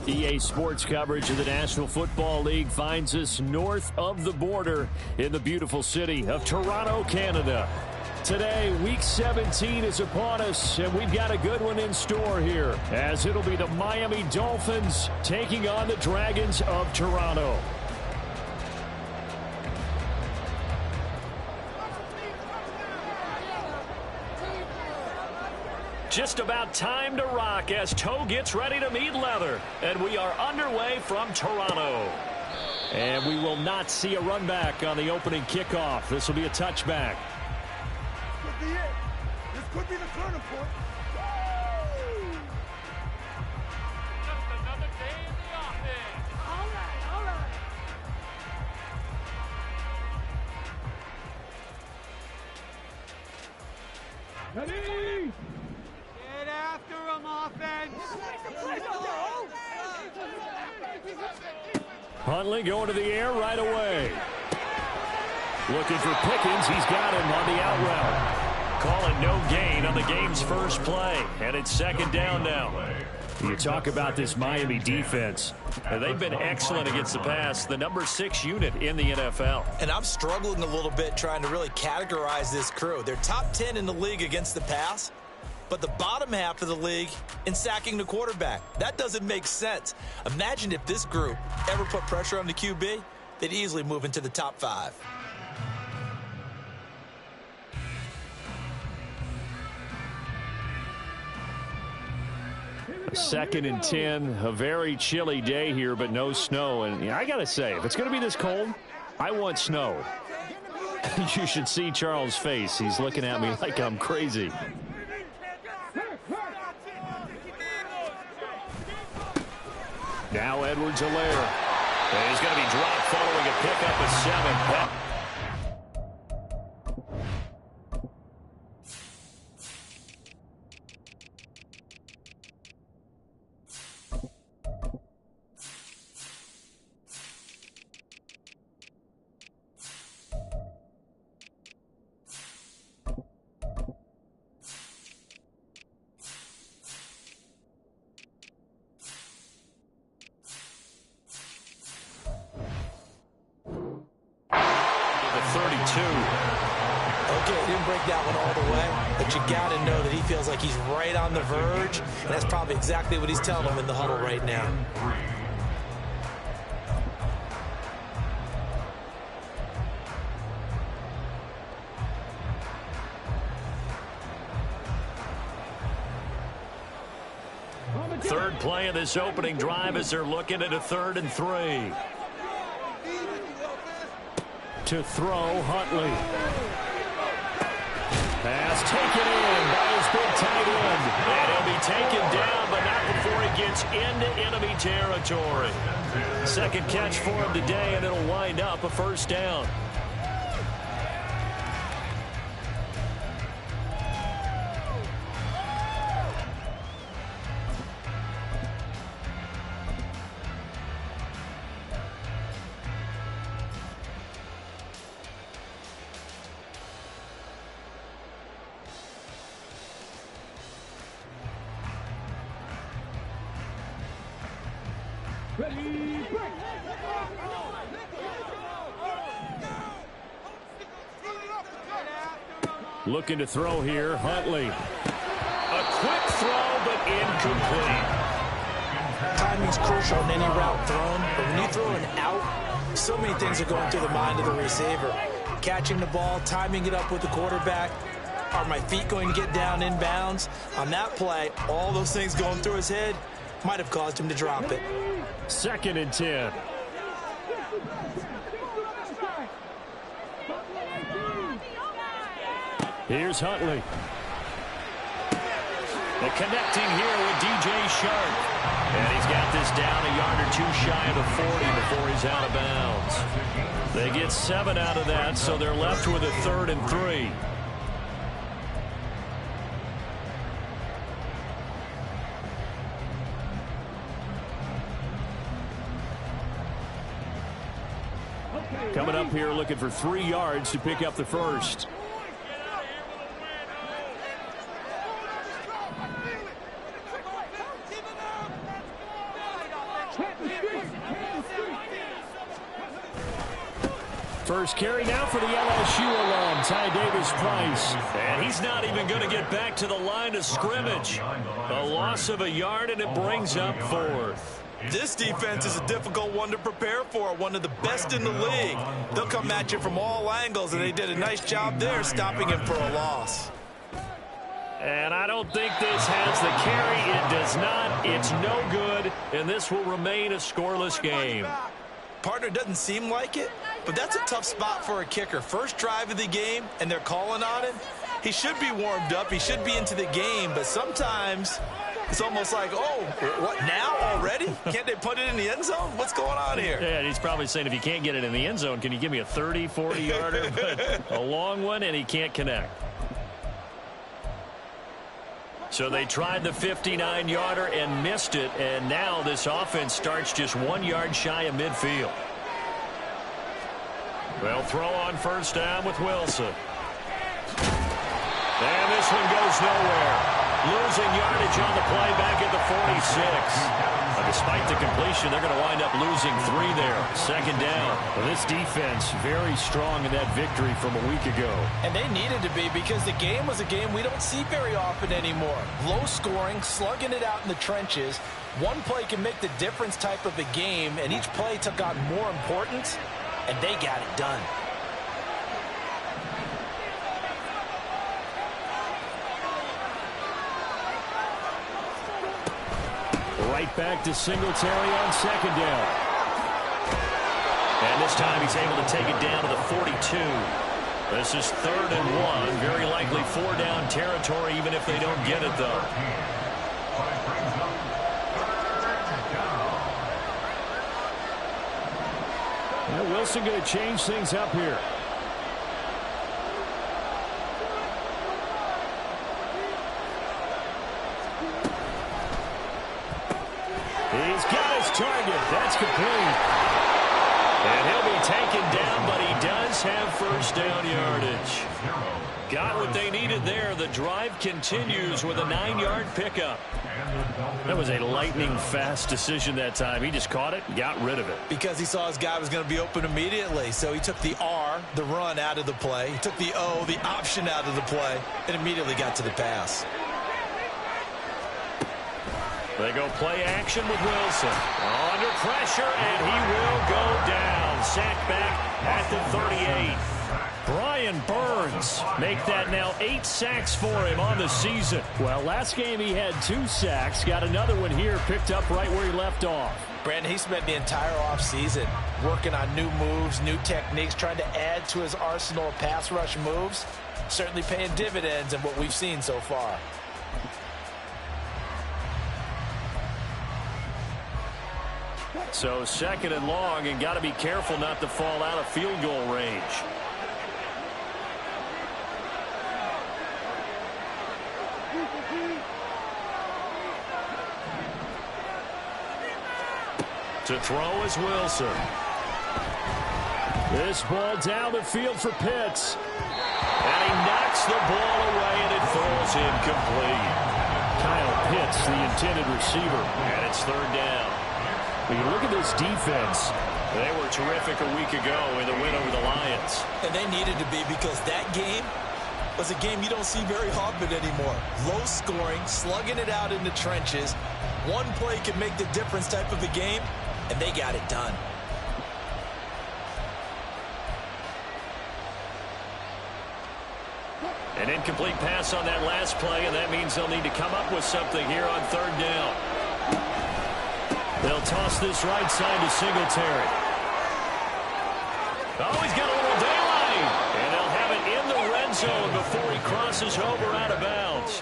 EA Sports coverage of the National Football League finds us north of the border in the beautiful city of Toronto, Canada. Today, Week 17 is upon us, and we've got a good one in store here, as it'll be the Miami Dolphins taking on the Dragons of Toronto. Just about time to rock as toe gets ready to meet leather. And we are underway from Toronto. And we will not see a run back on the opening kickoff. This will be a touchback. This could be it. This could be the turning point. Just another day in the offense. All right. Ready? Get after him, offense. Huntley going to the air right away. Looking for Pickens. He's got him on the out route. Calling no gain on the game's first play. And it's second down now. You talk about this Miami defense. They've been excellent against the pass. The number 6 unit in the NFL. And I'm struggling a little bit trying to really categorize this crew. They're top 10 in the league against the pass, but the bottom half of the league in sacking the quarterback. That doesn't make sense. Imagine if this group ever put pressure on the QB, they'd easily move into the top 5. Second and 10, a very chilly day here, but no snow. And I got to say, if it's going to be this cold, I want snow. You should see Charles' face. He's looking at me like I'm crazy. Now Edwards-Helaire. He's going to be dropped following a pickup of 7. He's right on the verge, and that's probably exactly what he's telling them in the huddle right now. Third play of this opening drive as they're looking at a 3rd and 3. To throw, Huntley. Pass taken in by his big tight end. And he'll be taken down, but not before he gets into enemy territory. Second catch for him today, and it'll wind up a first down. Looking to throw here, Huntley. A quick throw, but incomplete. Timing's crucial in any route thrown, but when you throw an out, so many things are going through the mind of the receiver. Catching the ball, timing it up with the quarterback. Are my feet going to get down in bounds? On that play, all those things going through his head might have caused him to drop it. Second and 10. Here's Huntley. The connecting here with DJ Shark. And he's got this down a yard or 2 shy of the 40 before he's out of bounds. They get 7 out of that, so they're left with a 3rd and 3. Coming up here looking for 3 yards to pick up the first. First carry now for the LSU alum, Ty Davis-Price. And he's not even going to get back to the line of scrimmage. A loss of a yard, and it brings up fourth. This defense is a difficult one to prepare for, one of the best in the league. They'll come at you from all angles, and they did a nice job there stopping him for a loss. And I don't think this has the carry. It does not. It's no good, and this will remain a scoreless game. Partner, doesn't seem like it, but that's a tough spot for a kicker. First drive of the game, and they're calling on him. He should be warmed up. He should be into the game, but sometimes it's almost like, oh, what, now already? Can't they put it in the end zone? What's going on here? Yeah, he's probably saying, if you can't get it in the end zone, can you give me a 30, 40-yarder? But a long one, and he can't connect. So they tried the 59-yarder and missed it, and now this offense starts just 1 yard shy of midfield. They'll throw on first down with Wilson. And this one goes nowhere. Losing yardage on the play back at the 46. Despite the completion, they're going to wind up losing 3 there. Second down. Well, this defense very strong in that victory from a week ago. And they needed to be, because the game was a game we don't see very often anymore. Low scoring, slugging it out in the trenches. One play can make the difference type of a game, and each play took on more importance, and they got it done. Right back to Singletary on second down. And this time he's able to take it down to the 42. This is 3rd and 1. Very likely 4-down territory, even if they don't get it, though. Now Wilson going to change things up here. He's got his target. That's complete. And he'll be taken down, but he does have first down yardage. Got what they needed there. The drive continues with a 9-yard pickup. That was a lightning-fast decision that time. He just caught it and got rid of it. Because he saw his guy was going to be open immediately. So he took the R, the run, out of the play. He took the O, the option, out of the play, and immediately got to the pass. They go play action with Wilson. Under pressure, and he will go down. Sacked back at the 38. Brian Burns make that now 8 sacks for him on the season. Well, last game he had 2 sacks. Got another one here, picked up right where he left off. Brandon, he spent the entire offseason working on new moves, new techniques, trying to add to his arsenal of pass rush moves. Certainly paying dividends in what we've seen so far. So 2nd and long, and got to be careful not to fall out of field goal range. To throw is Wilson. This ball down the field for Pitts. And he knocks the ball away, and it falls incomplete. Kyle Pitts, the intended receiver, and it's 3rd down. When you look at this defense, they were terrific a week ago in the win over the Lions. And they needed to be, because that game was a game you don't see very often anymore. Low scoring, slugging it out in the trenches. One play can make the difference type of a game, and they got it done. An incomplete pass on that last play, and that means they'll need to come up with something here on 3rd down. They'll toss this right side to Singletary. Oh, he's got a little daylight. And they'll have it in the red zone before he crosses over out of bounds.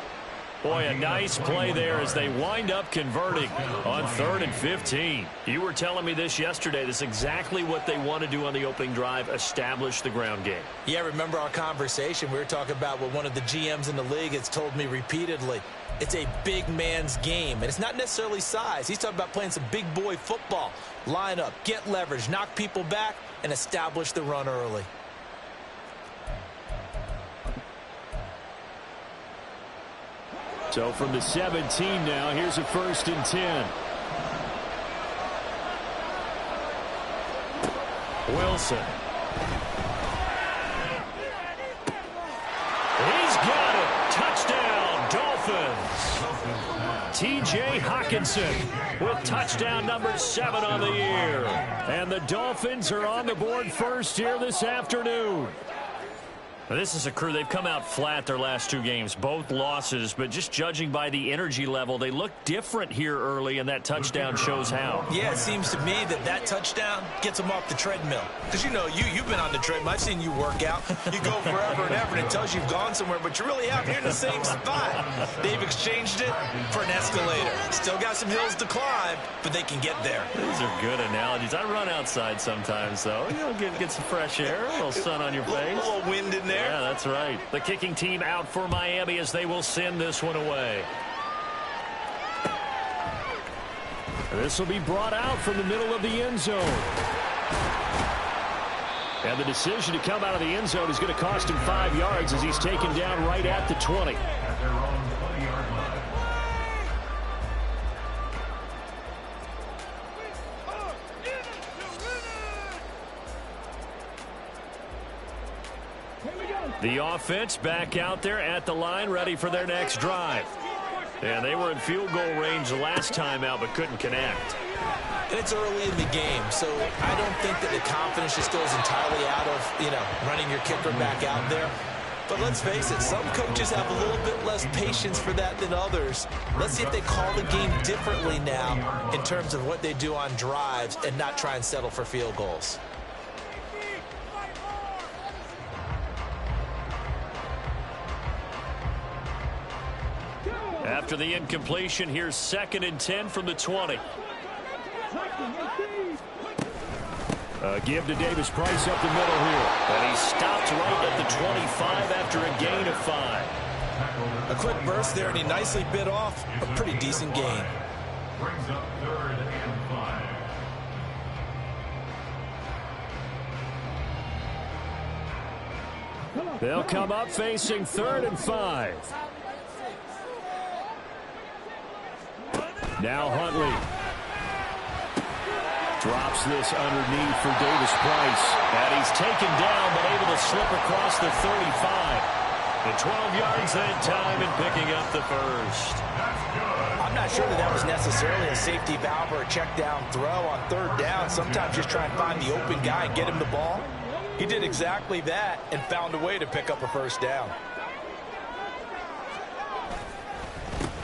Boy, a nice play there as they wind up converting on 3rd and 15. You were telling me this yesterday. This is exactly what they want to do on the opening drive, establish the ground game. Yeah, remember our conversation. We were talking about what one of the GMs in the league has told me repeatedly. It's a big man's game, and it's not necessarily size. He's talking about playing some big boy football. Line up, get leverage, knock people back, and establish the run early. So from the 17 now, here's a 1st and 10. Wilson. T.J. Hawkinson with touchdown number 7 on the year. And the Dolphins are on the board first here this afternoon. Now, this is a crew. They've come out flat their last 2 games, both losses, but just judging by the energy level, they look different here early, and that touchdown shows how. Yeah, it seems to me that touchdown gets them off the treadmill. Because, you know, you've been on the treadmill. I've seen you work out. You go forever and ever, and it tells you you've gone somewhere, but you really have. You're in the same spot. They've exchanged it for an escalator. Still got some hills to climb, but they can get there. These are good analogies. I run outside sometimes, though. You know, get some fresh air, a little sun on your face. A little wind in there. Yeah, that's right. The kicking team out for Miami as they will send this one away. This will be brought out from the middle of the end zone. And the decision to come out of the end zone is going to cost him 5 yards as he's taken down right at the 20. The offense back out there at the line, ready for their next drive. And they were in field goal range last time out, but couldn't connect. And it's early in the game, so I don't think that the confidence just goes entirely out of, you know, running your kicker back out there. But let's face it, some coaches have a little bit less patience for that than others. Let's see if they call the game differently now in terms of what they do on drives and not try and settle for field goals. After the incompletion, here's 2nd and 10 from the 20. Give to Davis Price up the middle here. And he stopped right at the 25 after a gain of 5. A quick burst there, and he nicely bit off a pretty decent gain. Brings up 3rd and 5. They'll come up facing 3rd and 5. Now Huntley drops this underneath for Davis Price. And he's taken down, but able to slip across the 35. And 12 yards that time and picking up the first. I'm not sure that was necessarily a safety valve or a check down throw on 3rd down. Sometimes just try and find the open guy and get him the ball. He did exactly that and found a way to pick up a 1st down.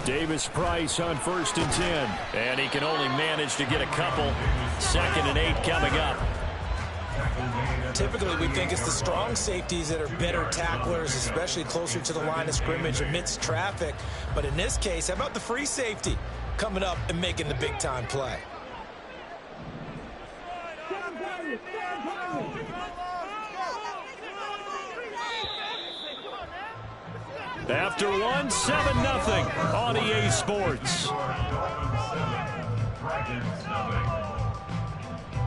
Davis Price on 1st and 10. And he can only manage to get a couple. 2nd and 8 coming up. Typically, we think it's the strong safeties that are better tacklers, especially closer to the line of scrimmage amidst traffic. But in this case, how about the free safety coming up and making the big-time play? After one, 7-0 on EA Sports.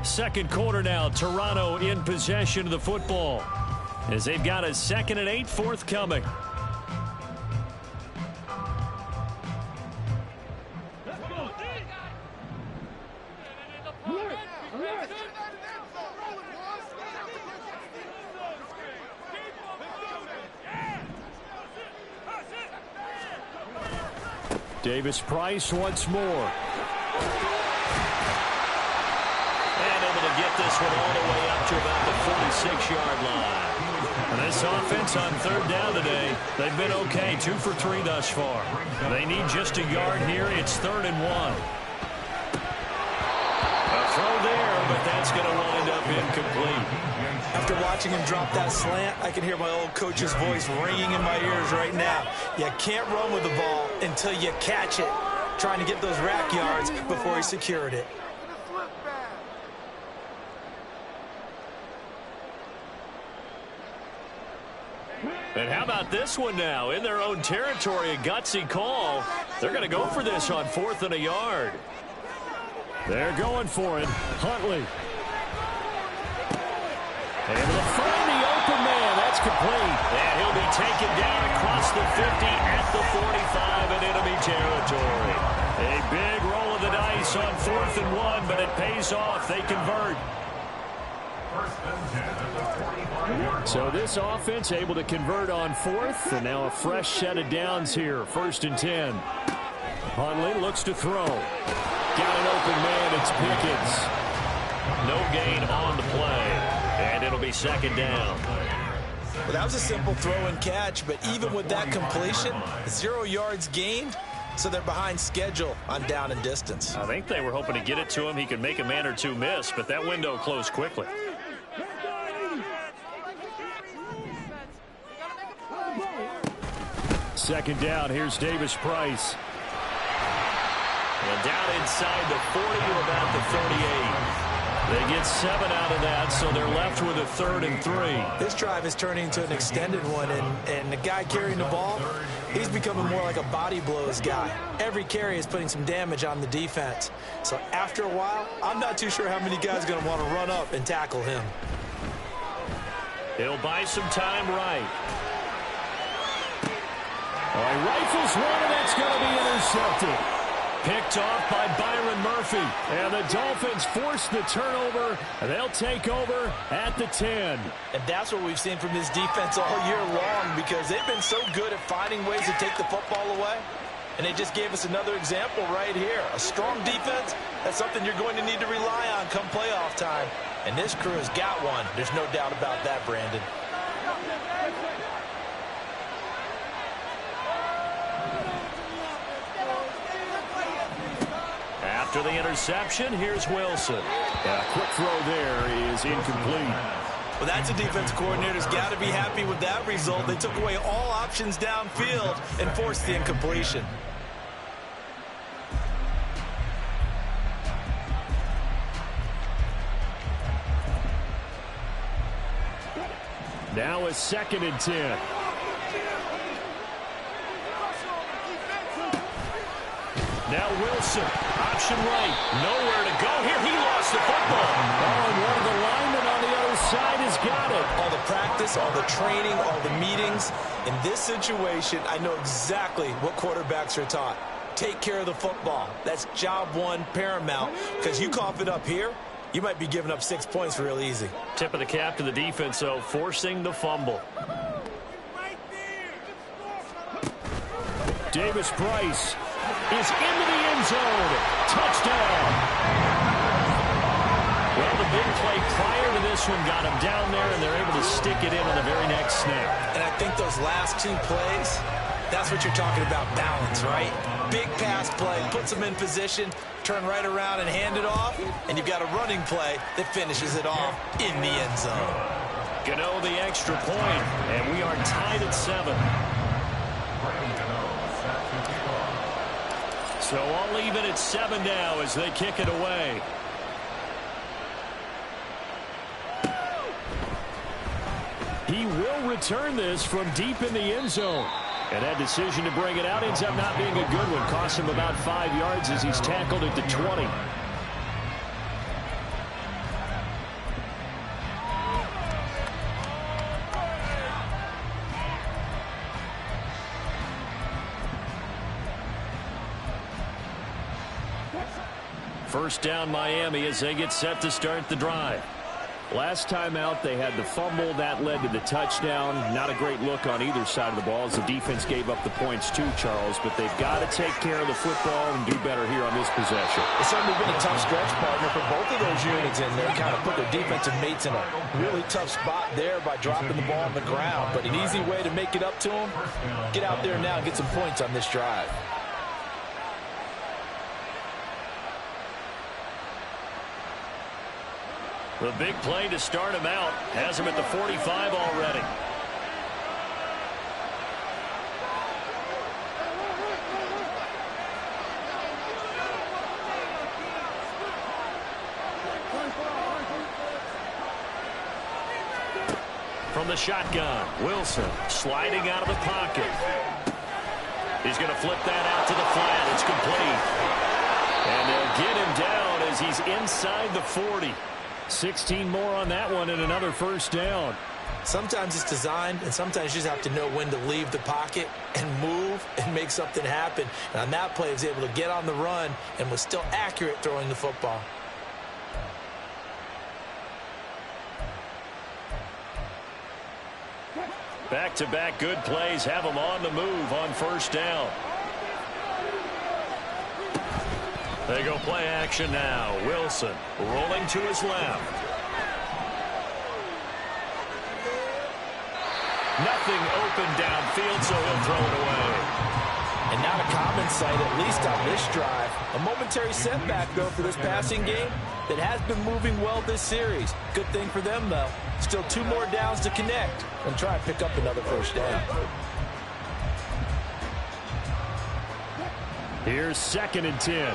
Second quarter now, Toronto in possession of the football as they've got a 2nd and 8 forthcoming. Davis Price once more. And able to get this one all the way up to about the 46-yard line. And this offense on 3rd down today, they've been okay, 2 for 3 thus far. They need just a yard here. It's 3rd and 1. A throw there, but that's going to wind up incomplete. After watching him drop that slant, I can hear my old coach's voice ringing in my ears right now. You can't run with the ball until you catch it, trying to get those rack yards before he secured it. And how about this one now? In their own territory, a gutsy call. They're going to go for this on 4th and a yard. They're going for it. Huntley. Able to find the open man. That's complete. And he'll be taken down across the 50 at the 45 in enemy territory. A big roll of the dice on 4th and 1, but it pays off. They convert. So this offense able to convert on 4th, and now a fresh set of downs here. 1st and 10. Hundley looks to throw. Got an open man. It's Pickens. No gain on the play. And it'll be second down. Well, that was a simple throw and catch, but even with that completion, 0 yards gained, so they're behind schedule on down and distance. I think they were hoping to get it to him. He could make a man or two miss, but that window closed quickly. Second down, here's Davis Price. And down inside the 40 to about the 38. They get 7 out of that, so they're left with a 3rd and 3. This drive is turning into an extended one, and the guy carrying the ball, he's becoming more like a body blows guy. Every carry is putting some damage on the defense. So after a while, I'm not too sure how many guys are going to want to run up and tackle him. He'll buy some time right. Rifles one, and that's going to be intercepted. Picked off by Byron Murphy. And the Dolphins force the turnover. They'll take over at the 10. And that's what we've seen from this defense all year long, because they've been so good at finding ways to take the football away. And they just gave us another example right here. A strong defense, that's something you're going to need to rely on come playoff time. And this crew has got one. There's no doubt about that, Brandon. After the interception, here's Wilson. A quick throw there is incomplete. Well, that's a defensive coordinator's got to be happy with that result. They took away all options downfield and forced the incompletion. Now a 2nd and 10. Now Wilson, option right, nowhere to go here. He lost the football. Oh, and one of the linemen on the other side has got it. All the practice, all the training, all the meetings. In this situation, I know exactly what quarterbacks are taught. Take care of the football. That's job one, paramount. Because you cough it up here, you might be giving up 6 points real easy. Tip of the cap to the defense, though, forcing the fumble. Davis Price is into the end zone. Touchdown. Well, the big play prior to this one got him down there, and they're able to stick it in on the very next snap. And I think those last 2 plays, that's what you're talking about, balance, right? Big pass play, puts them in position, turn right around and hand it off, and you've got a running play that finishes it off in the end zone. Gano the extra point, and we are tied at 7. So all even at 7 now as they kick it away. He will return this from deep in the end zone. And that decision to bring it out ends up not being a good one. Costs him about 5 yards as he's tackled at the 20. First down Miami as they get set to start the drive. Last time out, they had the fumble. That led to the touchdown. Not a great look on either side of the ball as the defense gave up the points too, Charles. But they've got to take care of the football and do better here on this possession. It's certainly been a tough stretch, partner, for both of those units in there. Kind of put their defensive mates in a really tough spot there by dropping the ball on the ground. But an easy way to make it up to them, get out there now and get some points on this drive. The big play to start him out has him at the 45 already. From the shotgun, Wilson sliding out of the pocket. He's going to flip that out to the flat. It's complete. And they'll get him down as he's inside the 40. 16 more on that one and another first down. Sometimes it's designed, and sometimes you just have to know when to leave the pocket and move and make something happen. And on that play, he was able to get on the run and was still accurate throwing the football. Back-to-back good plays have him on the move on first down. They go play action now. Wilson rolling to his left. Nothing open downfield, so he'll throw it away. And not a common sight, at least on this drive. A momentary setback, though, for this passing game that has been moving well this series. Good thing for them, though. Still 2 more downs to connect and try and pick up another first down. Here's 2nd and 10.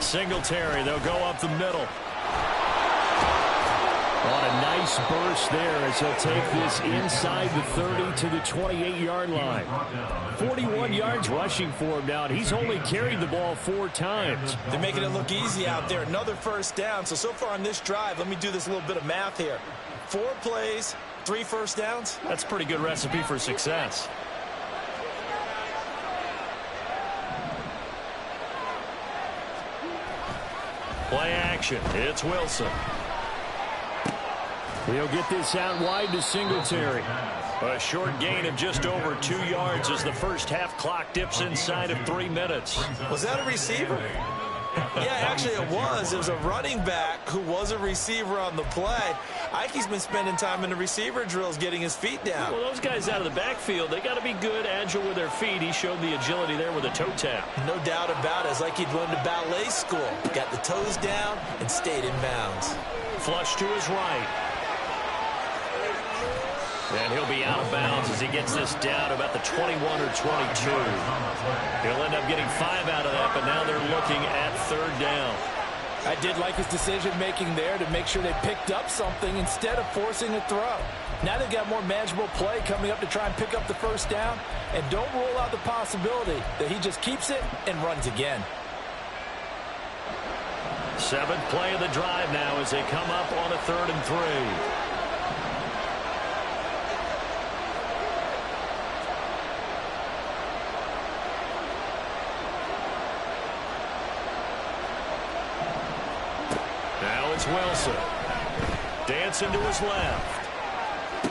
Singletary, they'll go up the middle. On a nice burst there as he'll take this inside the 30 to the 28-yard line. 41 yards rushing for him now, and he's only carried the ball 4 times. They're making it look easy out there. Another first down. So far on this drive, let me do this little bit of math here. 4 plays, 3 first downs. That's a pretty good recipe for success. Play action. It's Wilson. He'll get this out wide to Singletary. A short gain of just over 2 yards as the first half clock dips inside of 3 minutes. Was that a receiver? Yeah, actually it was. It was a running back who was a receiver on the play. Ike's been spending time in the receiver drills getting his feet down. Well, those guys out of the backfield, they got to be good, agile with their feet. He showed the agility there with a toe tap. No doubt about it. It's like he'd run to ballet school. Got the toes down and stayed in bounds. Flush to his right. And he'll be out of bounds as he gets this down about the 21 or 22. He'll end up getting 5 out of that, but now they're looking at 3rd down. I did like his decision-making there to make sure they picked up something instead of forcing a throw. Now they've got more manageable play coming up to try and pick up the first down, and don't rule out the possibility that he just keeps it and runs again. 7th play of the drive now as they come up on a 3rd and 3. Wilson dancing to his left,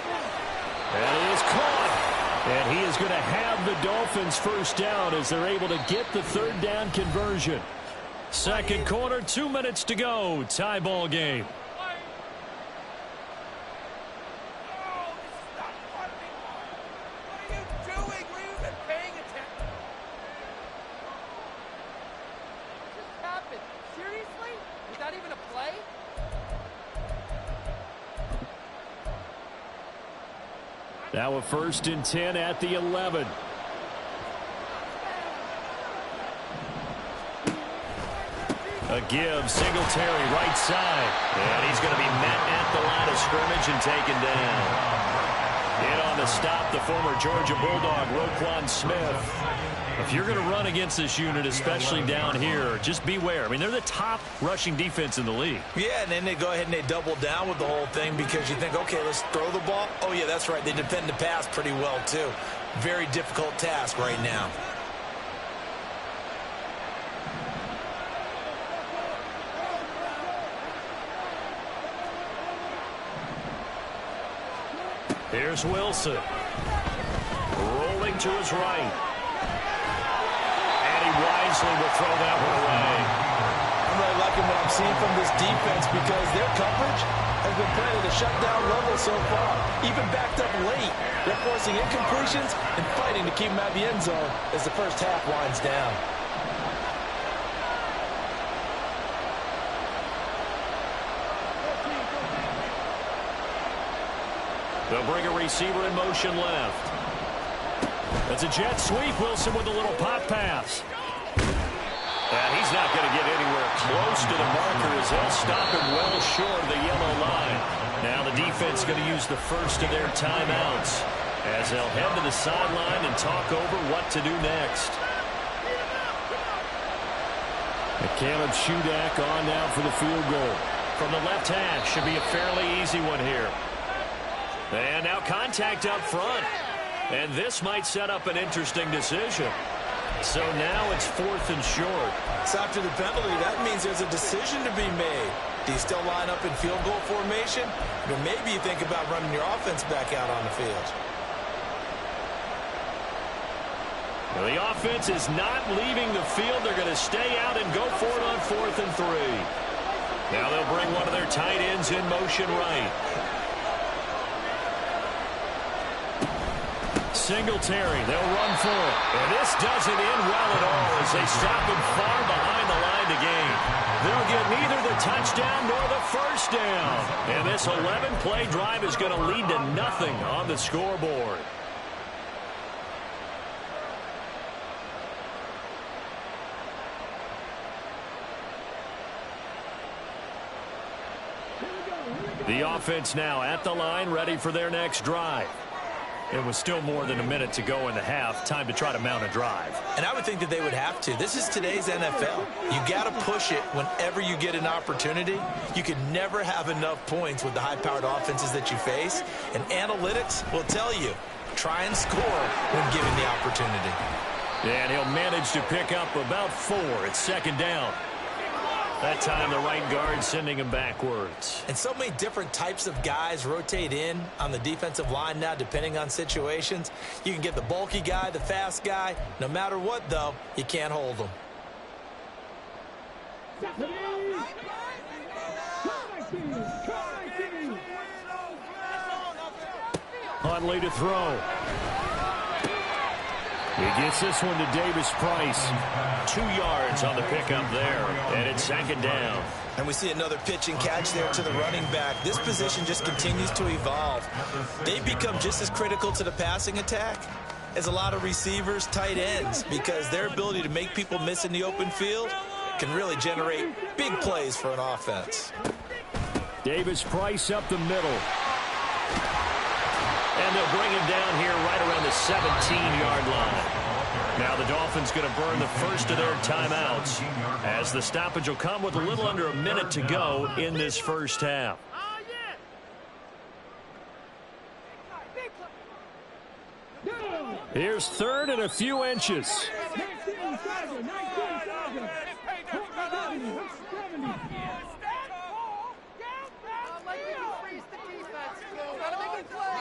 and it is caught, and he is going to have the Dolphins first down as they're able to get the 3rd down conversion. 2nd quarter, 2 minutes to go. Tie ball game. Now a 1st and 10 at the 11. A give, Singletary right side. And he's going to be met at the line of scrimmage and taken down. In on the stop, the former Georgia Bulldog, Roquan Smith. If you're going to run against this unit, especially down here, just beware. I mean, they're the top rushing defense in the league. Yeah, and then they go ahead and they double down with the whole thing because you think, okay, let's throw the ball. Oh, yeah, that's right. They defend the pass pretty well, too. Very difficult task right now. Here's Wilson. Rolling to his right. Wisely will throw that one away. I'm really liking what I'm seeing from this defense because their coverage has been playing at a shutdown level so far. Even backed up late, they're forcing incompletions and fighting to keep them out of the end zone as the first half winds down. They'll bring a receiver in motion left. That's a jet sweep. Wilson with a little pop pass. And he's not going to get anywhere close to the marker as they'll stop him well short of the yellow line. Now the defense going to use the first of their timeouts as they'll head to the sideline and talk over what to do next. And Caleb Shudak on now for the field goal. From the left hash, should be a fairly easy one here. And now contact up front. And this might set up an interesting decision. So now it's 4th and short. So after the penalty, that means there's a decision to be made. Do you still line up in field goal formation? Or maybe you think about running your offense back out on the field. Well, the offense is not leaving the field. They're going to stay out and go for it on 4th and 3. Now they'll bring one of their tight ends in motion right. Singletary, they'll run for it. And this doesn't end well at all as they stop him far behind the line to gain. They'll get neither the touchdown nor the first down. And this 11-play drive is going to lead to nothing on the scoreboard. The offense now at the line, ready for their next drive. It was still more than a minute to go in the half. Time to try to mount a drive. And I would think that they would have to. This is today's NFL. You got to push it whenever you get an opportunity. You can never have enough points with the high-powered offenses that you face. And analytics will tell you, try and score when given the opportunity. And he'll manage to pick up about 4. It's 2nd down. That time the right guard sending him backwards. And so many different types of guys rotate in on the defensive line now depending on situations. You can get the bulky guy, the fast guy. No matter what, though, you can't hold them. Huntley to throw. He gets this one to Davis-Price. 2 yards on the pickup there, and it's 2nd down. And we see another pitch and catch there to the running back. This position just continues to evolve. They've become just as critical to the passing attack as a lot of receivers, tight ends, because their ability to make people miss in the open field can really generate big plays for an offense. Davis-Price up the middle. And they'll bring him down here right around the 17-yard line. Now the Dolphins going to burn the first of their timeouts as the stoppage will come with a little under a minute to go in this first half. Here's 3rd and a few inches.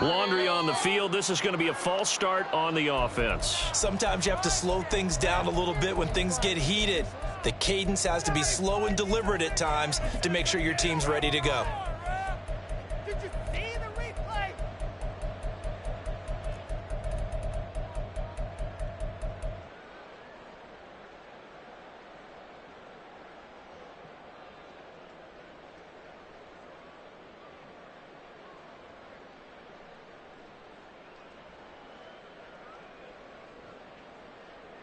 Laundry on the field. This is going to be a false start on the offense. Sometimes you have to slow things down a little bit when things get heated. The cadence has to be slow and deliberate at times to make sure your team's ready to go. Did you see the replay?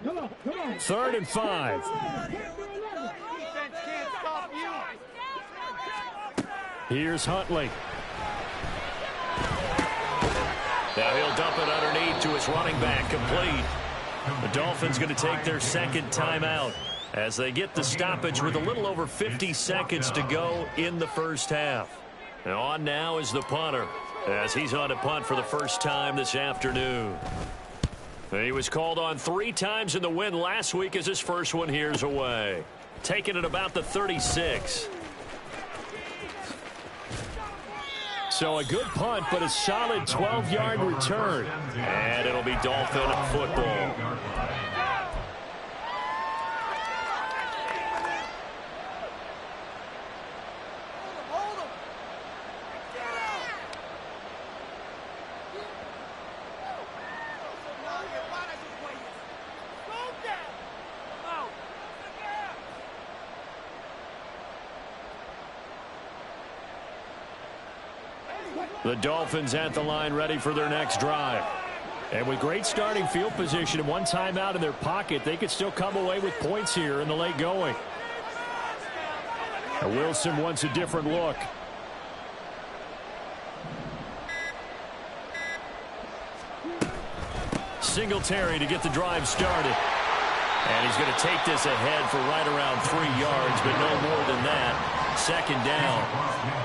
Come on. 3rd and 5. Defense can't stop you. Here's Huntley. Now he'll dump it underneath to his running back, complete. The Dolphins going to take their 2nd timeout as they get the stoppage with a little over 50 seconds to go in the first half. And on now is the punter as he's on to punt for the first time this afternoon. He was called on 3 times in the win last week as his first one here's away. Taking it about the 36. So a good punt, but a solid 12-yard return. And it'll be Dolphin football. The Dolphins at the line ready for their next drive. And with great starting field position and 1 timeout in their pocket, they could still come away with points here in the late going. Now Wilson wants a different look. Singletary to get the drive started. And he's going to take this ahead for right around 3 yards, but no more than that. 2nd down.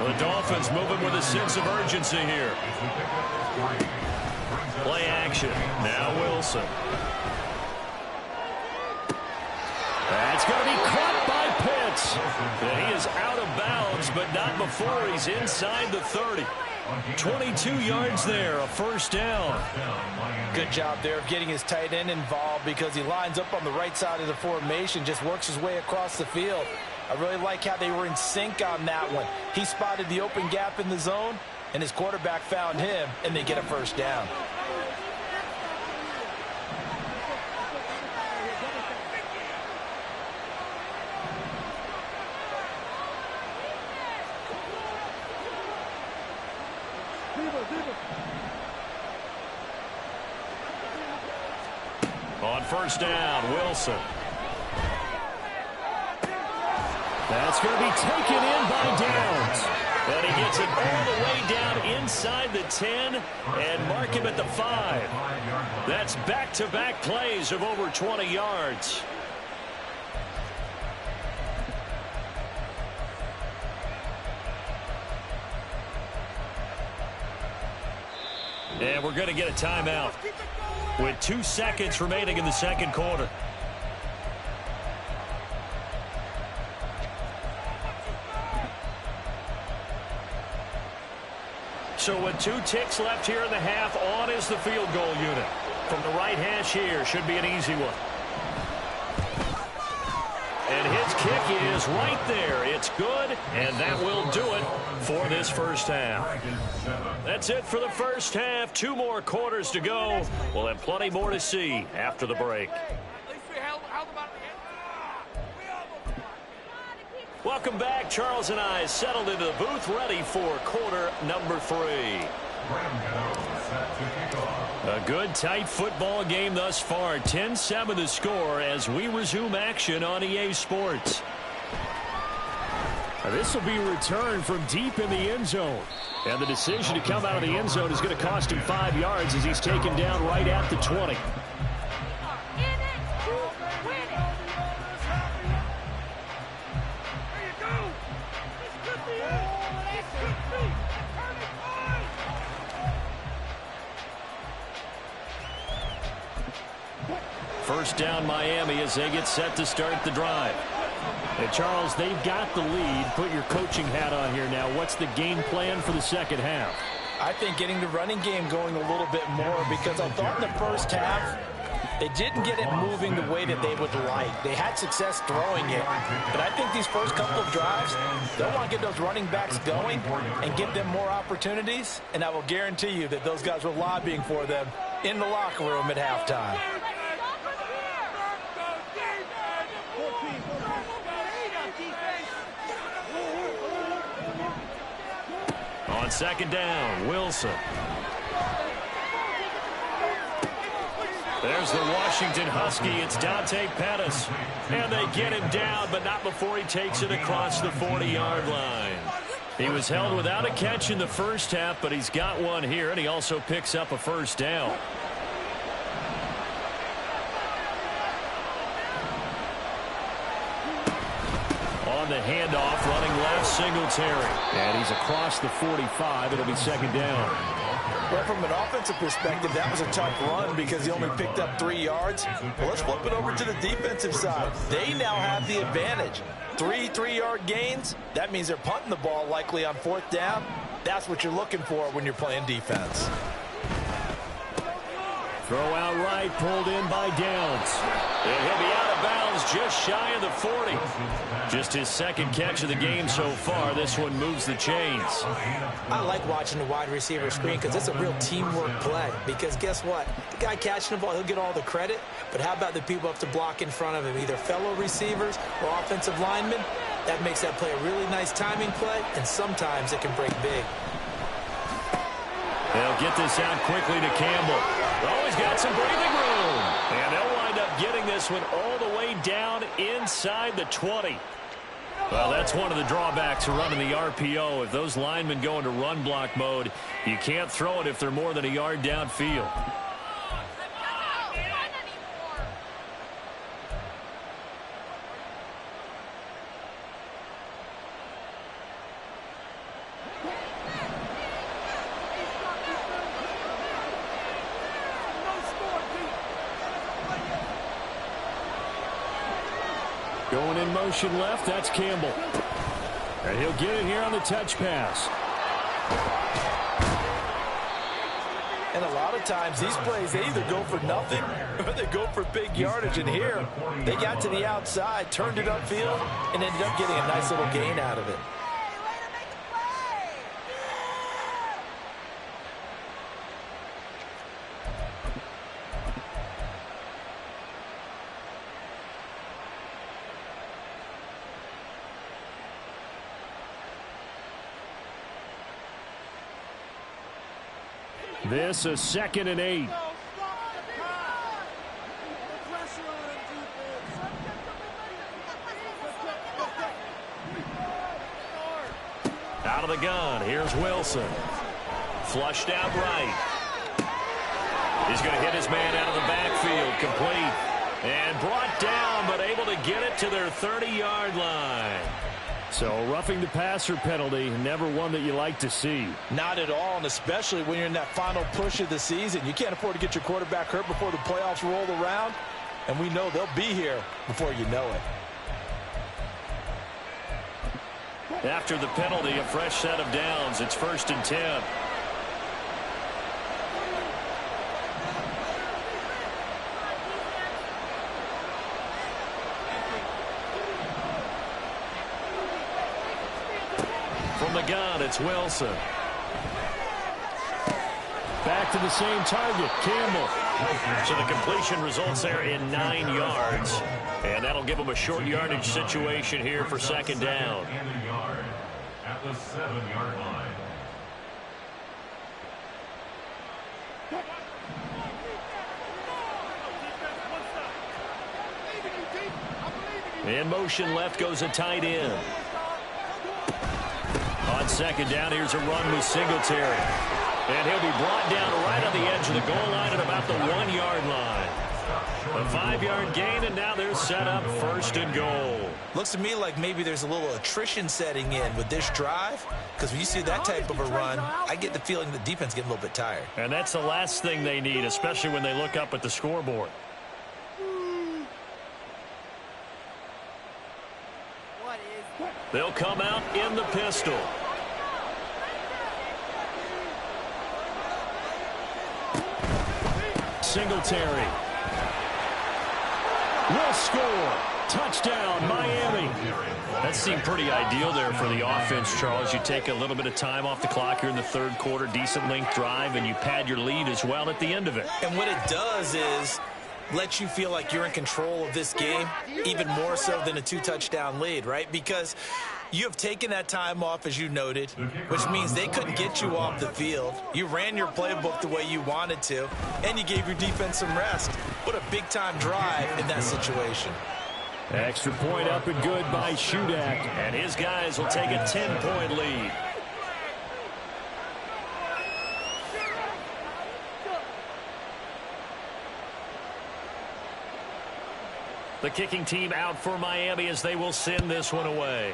The Dolphins moving with a sense of urgency here. Play action. Now Wilson. That's going to be caught by Pitts. And he is out of bounds, but not before he's inside the 30. 22 yards there, a first down. Good job there of getting his tight end involved because he lines up on the right side of the formation, just works his way across the field. I really like how they were in sync on that one. He spotted the open gap in the zone, and his quarterback found him, and they get a first down. On first down, Wilson. That's going to be taken in by Downs. And he gets it all the way down inside the 10 and mark him at the 5. That's back-to-back plays of over 20 yards. And we're going to get a timeout with 2 seconds remaining in the second quarter. So with 2 ticks left here in the half, on is the field goal unit. From the right hash here, should be an easy one. And his kick is right there. It's good, and that will do it for this first half. That's it for the first half. 2 more quarters to go. We'll have plenty more to see after the break. Welcome back. Charles and I settled into the booth, ready for quarter number 3. A good, tight football game thus far. 10-7 the score as we resume action on EA Sports. This will be returned from deep in the end zone. And the decision to come out of the end zone is going to cost him 5 yards as he's taken down right at the 20. First down Miami as they get set to start the drive. And Charles, they've got the lead. Put your coaching hat on here now. What's the game plan for the second half? I think getting the running game going a little bit more because I thought in the first half they didn't get it moving the way that they would like. They had success throwing it. But I think these first couple of drives, they'll want to get those running backs going and give them more opportunities. And I will guarantee you that those guys were lobbying for them in the locker room at halftime. On second down, Wilson. There's the Washington Husky. It's Dante Pettis. And they get him down, but not before he takes it across the 40-yard line. He was held without a catch in the first half, but he's got one here, and he also picks up a first down. On the handoff, running left, Singletary. And he's across the 45. It'll be second down. Well, from an offensive perspective, that was a tough run because he only picked up 3 yards. Well, let's flip it over to the defensive side. They now have the advantage. 3 3-yard gains. That means they're punting the ball likely on 4th down. That's what you're looking for when you're playing defense. Throw out right, pulled in by Downs. And he'll be out of bounds just shy of the 40. Just his second catch of the game so far. This one moves the chains. I like watching the wide receiver screen because it's a real teamwork play. Because guess what? The guy catching the ball, he'll get all the credit. But how about the people up to block in front of him, either fellow receivers or offensive linemen? That makes that play a really nice timing play, and sometimes it can break big. They'll get this out quickly to Campbell. Oh, he's got some breathing room. And they'll wind up getting this one all the way down inside the 20. Well, that's one of the drawbacks of running the RPO. If those linemen go into run block mode, you can't throw it if they're more than a yard downfield. Going in motion left, that's Campbell. And he'll get it here on the touch pass. And a lot of times these plays, they either go for nothing or they go for big yardage. And here, they got to the outside, turned it upfield, and ended up getting a nice little gain out of it. This is 2nd and 8. Out of the gun, here's Wilson. Flushed out right. He's going to hit his man out of the backfield, complete. And brought down, but able to get it to their 30-yard line. So roughing the passer penalty, never one that you like to see. Not at all, and especially when you're in that final push of the season. You can't afford to get your quarterback hurt before the playoffs roll around, and we know they'll be here before you know it. After the penalty, a fresh set of downs. It's 1st and 10. From the gun, it's Wilson. Back to the same target, Campbell. So the completion results there in 9 yards. And that'll give them a short yardage situation here for 2nd down. At the 7-yard line. In motion left goes a tight end. On 2nd down, here's a run with Singletary. And he'll be brought down right on the edge of the goal line at about the 1-yard line. A 5-yard gain, and now they're set up 1st and goal. Looks to me like maybe there's a little attrition setting in with this drive, because when you see that type of a run, I get the feeling the defense getting a little bit tired. And that's the last thing they need, especially when they look up at the scoreboard. They'll come out in the pistol. Singletary will score. Touchdown, Miami. That seemed pretty ideal there for the offense, Charles. You take a little bit of time off the clock here in the 3rd quarter, decent length drive, and you pad your lead as well at the end of it. And what it does is let you feel like you're in control of this game, even more so than a 2-touchdown lead, right? Because you have taken that time off, as you noted, which means they couldn't get you off the field. You ran your playbook the way you wanted to, and you gave your defense some rest. What a big-time drive in that situation. Extra point up and good by Shudak. And his guys will take a 10-point lead. The kicking team out for Miami as they will send this one away.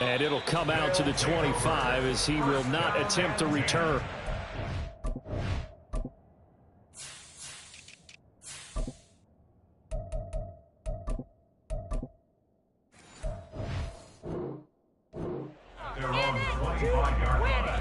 And it'll come out to the 25 as he will not attempt to return. They're on the 25-yard line.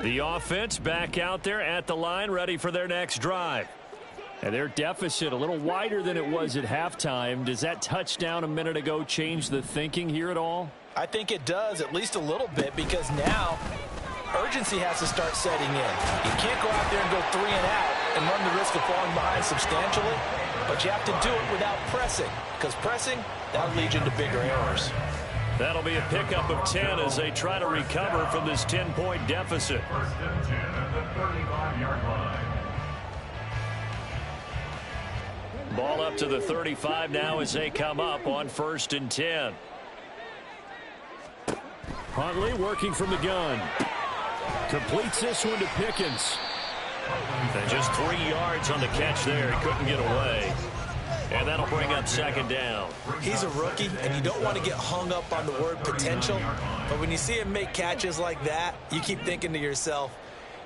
The offense back out there at the line, ready for their next drive. And their deficit a little wider than it was at halftime. Does that touchdown a minute ago change the thinking here at all? I think it does, at least a little bit, because now urgency has to start setting in. You can't go out there and go 3 and out and run the risk of falling behind substantially, but you have to do it without pressing, because pressing, that'll lead you into bigger errors. That'll be a pickup of 10 as they try to recover from this 10-point deficit. 1st and 10 at the 35-yard line. Ball up to the 35 now as they come up on 1st and 10. Huntley working from the gun. Completes this one to Pickens. And just 3 yards on the catch there. He couldn't get away. And that'll bring up 2nd down. He's a rookie, and you don't want to get hung up on the word potential. But when you see him make catches like that, you keep thinking to yourself,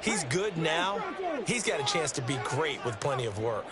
He's good now. He's got a chance to be great with plenty of work.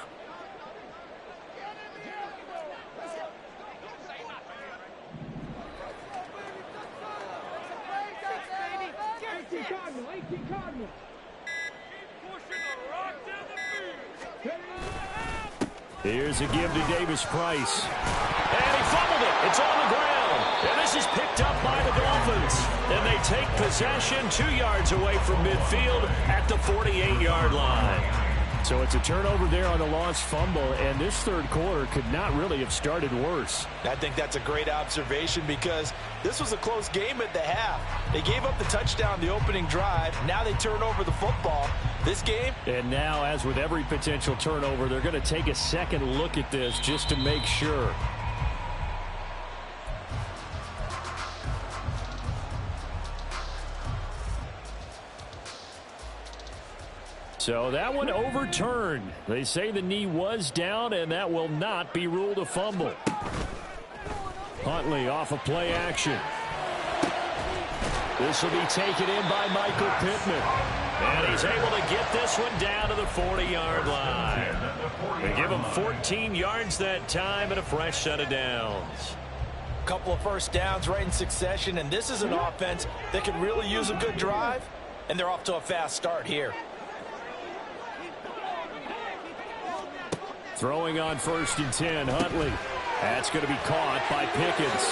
Here's a give to Davis-Price. And he fumbled it. It's on the ground. And this is picked up by the Dolphins. And they take possession 2 yards away from midfield at the 48-yard line. So it's a turnover there on the lost fumble, and this third quarter could not really have started worse. I think that's a great observation because this was a close game at the half. They gave up the touchdown the opening drive. Now they turn over the football. This game. And now, as with every potential turnover, they're going to take a second look at this just to make sure. So that one overturned. They say the knee was down, and that will not be ruled a fumble. Huntley off of play action. This will be taken in by Michael Pittman. And he's able to get this one down to the 40-yard line. They give him 14 yards that time and a fresh set of downs. Couple of first downs right in succession, and this is an offense that could really use a good drive, and they're off to a fast start here. Throwing on 1st and 10, Huntley. That's going to be caught by Pickens.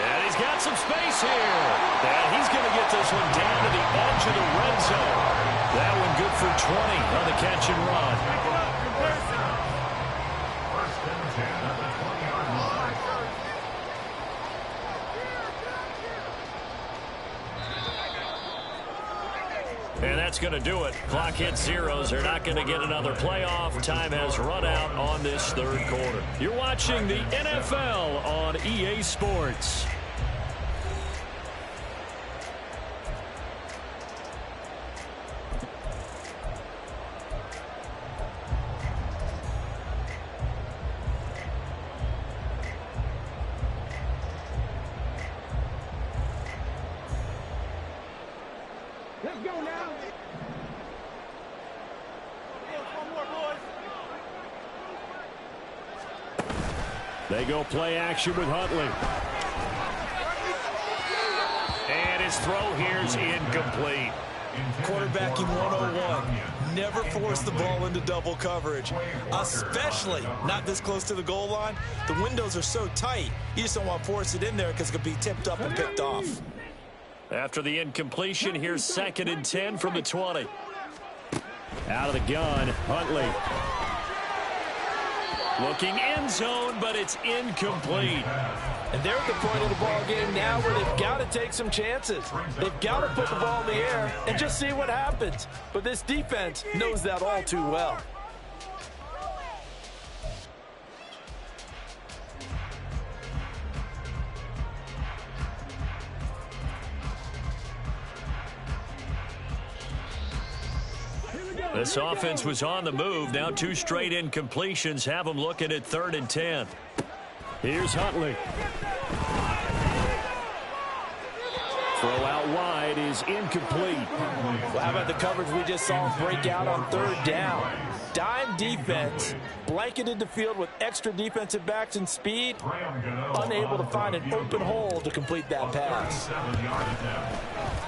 And he's got some space here. And he's going to get this one down to the edge of the red zone. That one good for 20 on the catch and run. First and 10 at the 20-yard line. And that's going to do it. Clock hits zeros. They're not going to get another playoff. Time has run out on this third quarter. You're watching the NFL on EA Sports. Let's go now. One more, boys. They go play action with Huntley. And his throw here's incomplete. Quarterbacking 101. Never force the ball into double coverage, especially not this close to the goal line. The windows are so tight, you just don't want to force it in there because it could be tipped up and picked off. After the incompletion, here's 2nd and 10 from the 20. Out of the gun, Huntley. Looking end zone, but it's incomplete. And they're at the point of the ball game now where they've got to take some chances. They've got to put the ball in the air and just see what happens. But this defense knows that all too well. This offense was on the move. Now 2 straight incompletions have them looking at 3rd and 10. Here's Huntley. Throw out wide is incomplete. Well, how about the coverage we just saw break out on 3rd down? Dime defense, blanketed the field with extra defensive backs and speed, unable to find an open hole to complete that pass.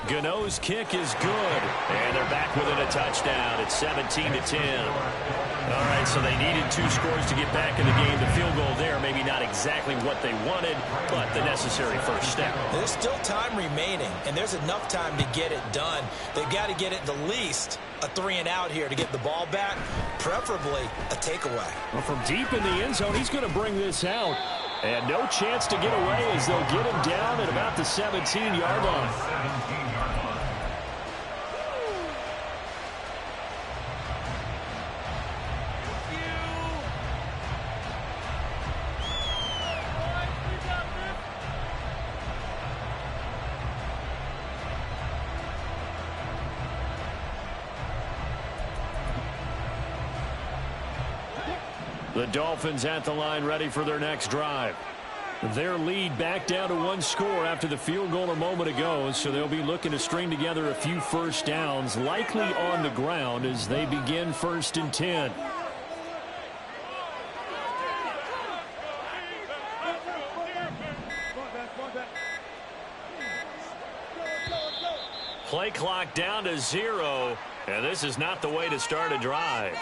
Gano's kick is good, and they're back within a touchdown. It's 17-10. All right, so they needed 2 scores to get back in the game. The field goal there, maybe not exactly what they wanted, but the necessary first step. There's still time remaining, and there's enough time to get it done. They've got to get it the least a 3 and out here to get the ball back, preferably a takeaway. Well, from deep in the end zone, he's going to bring this out. And no chance to get away as they'll get him down at about the 17-yard line. The Dolphins at the line ready for their next drive. Their lead back down to one score after the field goal a moment ago, so they'll be looking to string together a few first downs, likely on the ground as they begin 1st and 10. Play clock down to 0, and this is not the way to start a drive.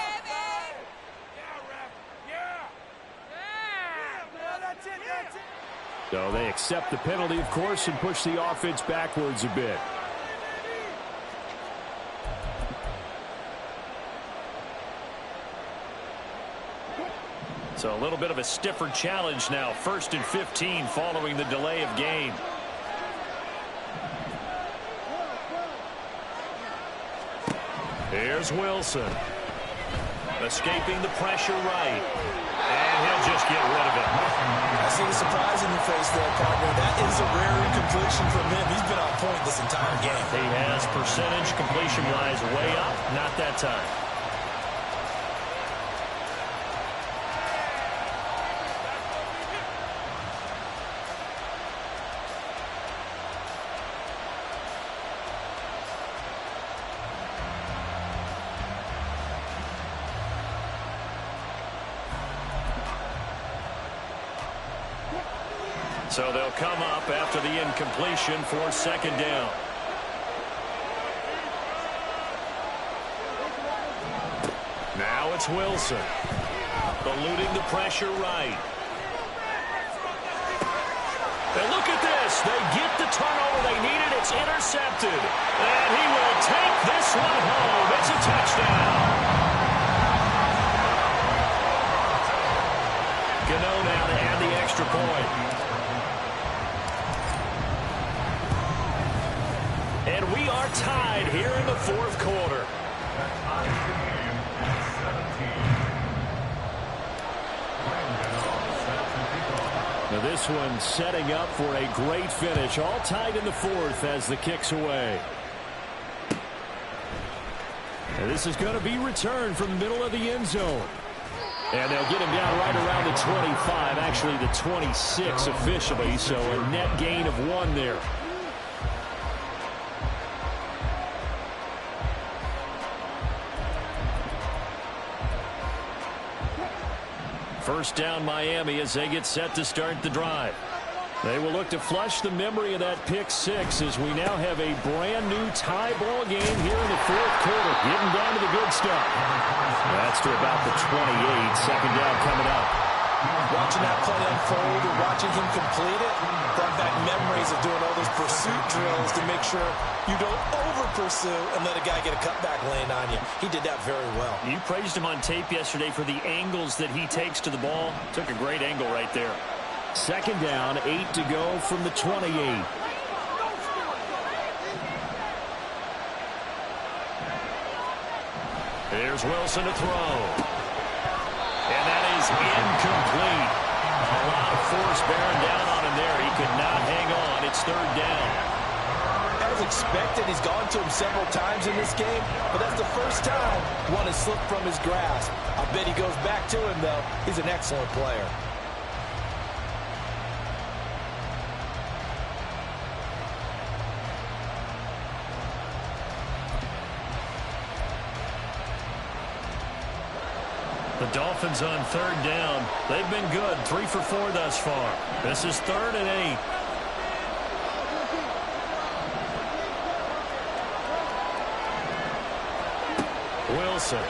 So they accept the penalty, of course, and push the offense backwards a bit. So a little bit of a stiffer challenge now. 1st and 15 following the delay of game. Here's Wilson. Escaping the pressure right. And he'll just get rid of it. I see the surprise in your face there, partner. That is a rare incompletion from him. He's been on point this entire game. He has percentage completion-wise way up. Not that time. So they'll come up after the incompletion for 2nd down. Now it's Wilson. Eluding the pressure right. And look at this. They get the turnover they needed. It's intercepted. And he will take this one home. It's a touchdown. Gano now to add the extra point. And we are tied here in the 4th quarter. Now this one setting up for a great finish. All tied in the 4th as the kick's away. And this is going to be returned from the middle of the end zone. And they'll get him down right around the 25, actually the 26 officially, so a net gain of 1 there. First down Miami as they get set to start the drive. They will look to flush the memory of that pick 6 as we now have a brand new tie ball game here in the 4th quarter. Getting down to the good stuff. That's to about the 28. 2nd down coming up. Watching that play unfold and watching him complete it brought back memories of doing all those pursuit drills to make sure you don't over-pursue and let a guy get a cutback lane on you. He did that very well. You praised him on tape yesterday for the angles that he takes to the ball. Took a great angle right there. 2nd down, 8 to go from the 28. Here's Wilson to throw. And that is incomplete. A lot of force bearing down on him there. He could not hang on. It's 3rd down. As expected, he's gone to him several times in this game, but that's the first time one has slipped from his grasp. I bet he goes back to him, though. He's an excellent player. The Dolphins on 3rd down. They've been good. 3 for 4 thus far. This is 3rd and 8. Wilson.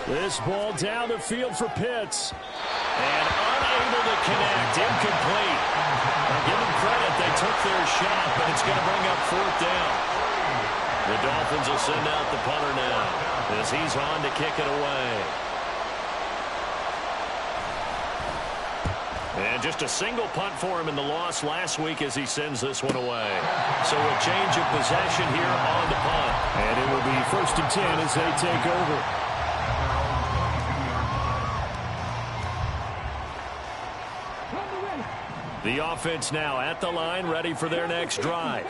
This ball down the field for Pitts. And unable to connect. Incomplete. I'll give them credit. They took their shot, but it's going to bring up 4th down. The Dolphins will send out the punter now as he's on to kick it away. And just a single punt for him in the loss last week as he sends this one away. So a change of possession here on the punt. And it will be 1st and 10 as they take over. The offense now at the line, ready for their next drive.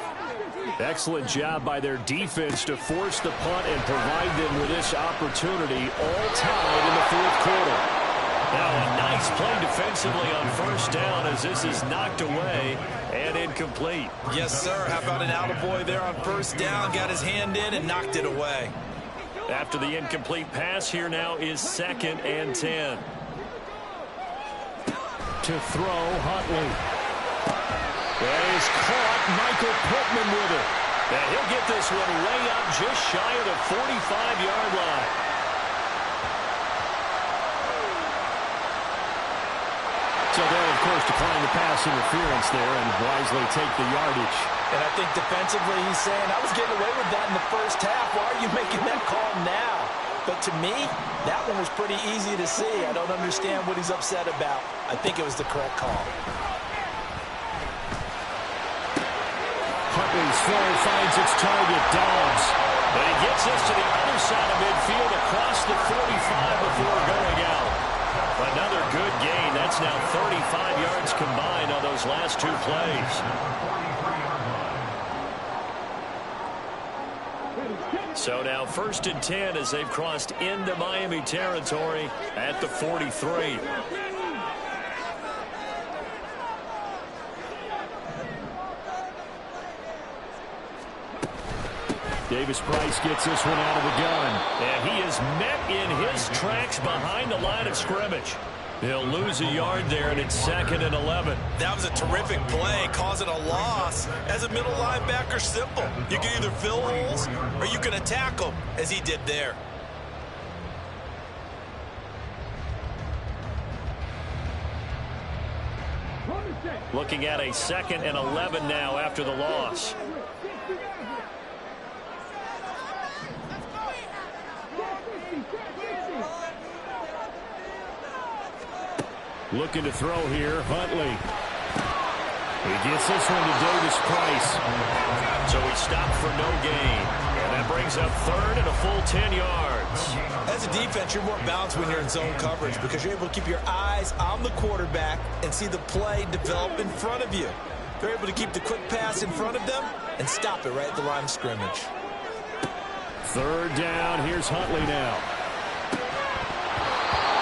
Excellent job by their defense to force the punt and provide them with this opportunity, all tied in the 4th quarter. Now a nice play defensively on first down as this is knocked away and incomplete. Yes, sir. How about an attaboy there on first down? Got his hand in and knocked it away. After the incomplete pass, here now is 2nd and 10. To throw, Huntley. That is caught. Michael Pittman with it. And he'll get this one way up just shy of the 45-yard line. So they'll, of course, decline the pass interference there and wisely take the yardage. And I think defensively he's saying, I was getting away with that in the first half. Why are you making that call now? But to me, that one was pretty easy to see. I don't understand what he's upset about. I think it was the correct call. Huntley's throw finds its target, Dobbs. But he gets this to the other side of midfield across the 45 before going out. Another good gain. That's now 35 yards combined on those last 2 plays. So now 1st and 10 as they've crossed into Miami territory at the 43. Davis-Price gets this one out of the gun. And he is met in his tracks behind the line of scrimmage. He'll lose a yard there, and it's 2nd and 11. That was a terrific play, causing a loss. As a middle linebacker, simple. You can either fill holes or you can attack them, as he did there. Looking at a 2nd and 11 now after the loss. Looking to throw here, Huntley. He gets this one to Davis-Price. So he stopped for no gain. And that brings up 3rd and a full 10 yards. As a defense, you're more balanced when you're in zone coverage because you're able to keep your eyes on the quarterback and see the play develop in front of you. They're able to keep the quick pass in front of them and stop it right at the line of scrimmage. 3rd down. Here's Huntley now.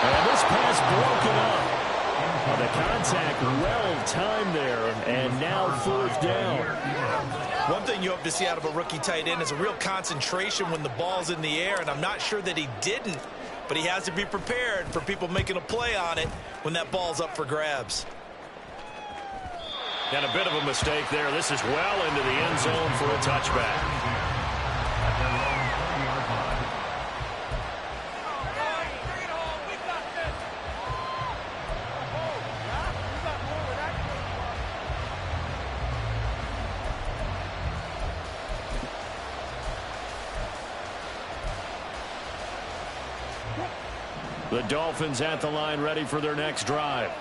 And this pass broken up. The contact well-timed there, and now 4th down. One thing you hope to see out of a rookie tight end is a real concentration when the ball's in the air, and I'm not sure that he didn't, but he has to be prepared for people making a play on it when that ball's up for grabs. And a bit of a mistake there. This is well into the end zone for a touchback. The Dolphins at the line ready for their next drive.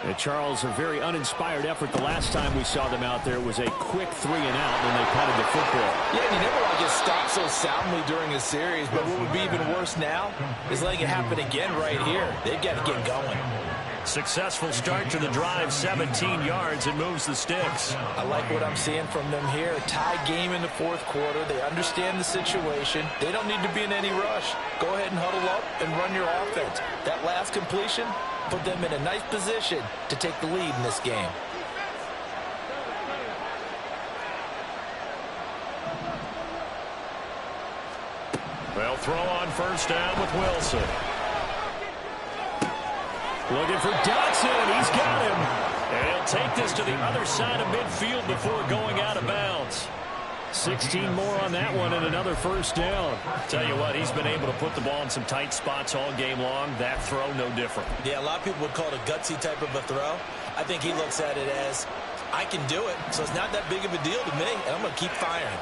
And Charles, a very uninspired effort the last time we saw them out there. It was a quick 3 and out when they punted the football. Yeah, you never want to get stopped so soundly during a series, but what would be even worse now is letting it happen again right here. They've got to get going. Successful start to the drive, 17 yards, and moves the sticks. I like what I'm seeing from them here. Tie game in the 4th quarter. They understand the situation. They don't need to be in any rush. Go ahead and huddle up and run your offense. That last completion put them in a nice position to take the lead in this game. Well, throw on first down with Wilson. Looking for Dotson. He's got him. And he'll take this to the other side of midfield before going out of bounds. 16 more on that one and another first down. Tell you what, he's been able to put the ball in some tight spots all game long. That throw, no different. Yeah, a lot of people would call it a gutsy type of a throw. I think he looks at it as, I can do it, so it's not that big of a deal to me, and I'm going to keep firing.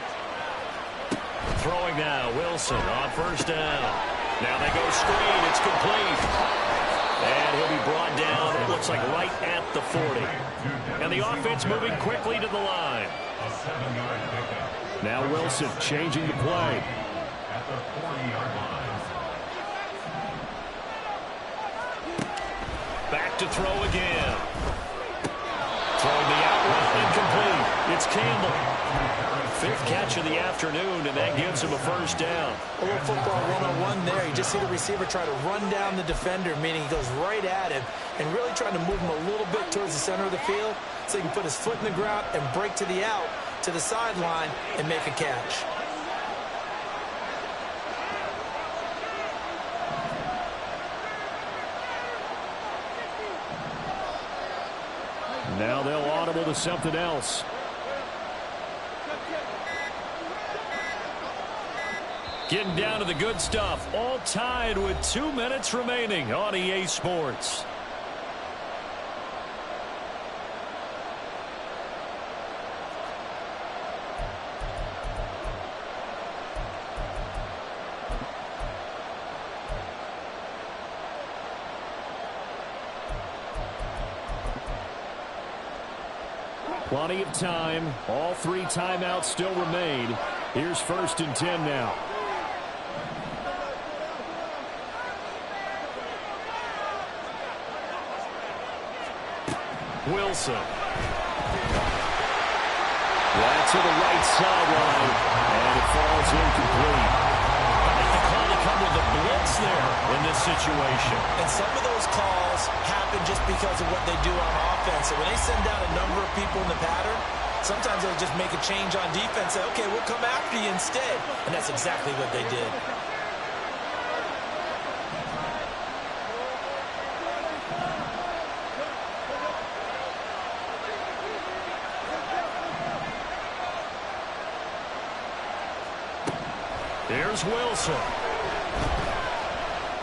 Throwing now, Wilson on first down. Now they go screen. It's complete. And he'll be brought down, it looks like right at the 40. And the offense moving quickly to the line. Now Wilson changing the play. At the 40-yard line. Back to throw again. Throwing the out route incomplete. It's Campbell. 5th catch of the afternoon, and that gives him a first down. A little football 101 there. You just see the receiver try to run down the defender, meaning he goes right at him and really trying to move him a little bit towards the center of the field so he can put his foot in the ground and break to the out, to the sideline, and make a catch. Now they'll audible to something else. Getting down to the good stuff. All tied with 2 minutes remaining on EA Sports. Plenty of time. All 3 timeouts still remain. Here's 1st and 10 now. Wilson. That's to the right sideline, and it falls incomplete. I think the call to come with a blitz there in this situation. And some of those calls happen just because of what they do on offense. So when they send out a number of people in the pattern, sometimes they'll just make a change on defense, say, okay, we'll come after you instead. And that's exactly what they did. Here's Wilson.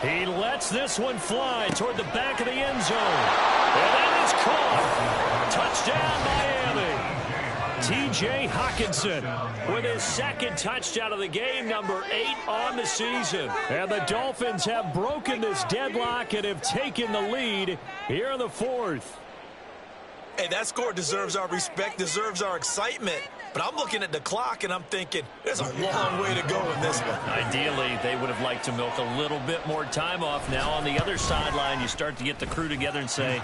He lets this one fly toward the back of the end zone. And that is caught. Touchdown, Miami. T.J. Hockenson with his 2nd touchdown of the game, number 8 on the season. And the Dolphins have broken this deadlock and have taken the lead here in the 4th. Hey, that score deserves our respect, deserves our excitement. But I'm looking at the clock, and I'm thinking, there's a long way to go in this one. Ideally, they would have liked to milk a little bit more time off. Now on the other sideline, you start to get the crew together and say,